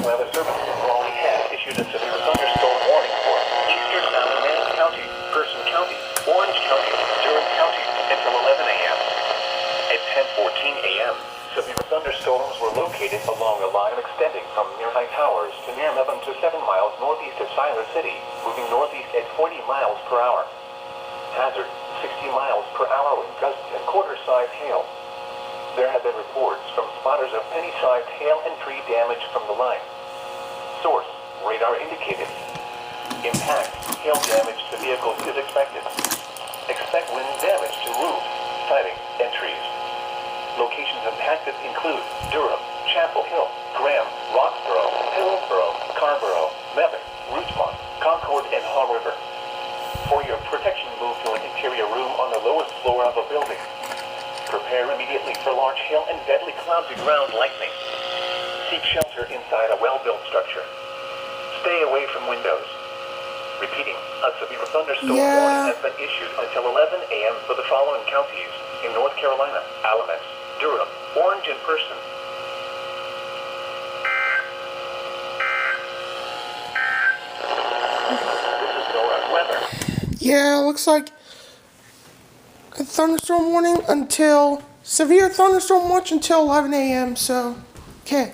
Weather Service only has issued a severe thunderstorm warning for eastern Alamance County, Person County, Orange County, Durham County until 11 a.m. At 10:14 a.m., severe thunderstorms were located along a line extending from nearby towers to near 11 to 7 miles northeast of Siler City, moving northeast at 40 miles per hour. Hazard, 60 miles per hour with gusts and quarter-sized hail. There have been reports from spotters of penny-sized hail and tree damage from the line. Source, radar indicated. Impact, hail damage to vehicles is expected. Expect wind damage to roofs, siding, and trees. Locations impacted include Durham, Chapel Hill, Graham, Roxborough, Hillsborough, Carrborough, Mebane, Rougemont, Concord, and Haw River. For your protection, move to an interior room on the lowest floor of a building. Prepare immediately for large hail and deadly clouds of ground lightning. Seek shelter inside a well-built structure. Stay away from windows. Repeating, a severe thunderstorm warning has been issued until 11 a.m. for the following counties in North Carolina: Alamance, Durham, Orange, and Person. This is NOAA weather. Yeah, looks like a thunderstorm warning until severe thunderstorm watch until 11 a.m. So, okay.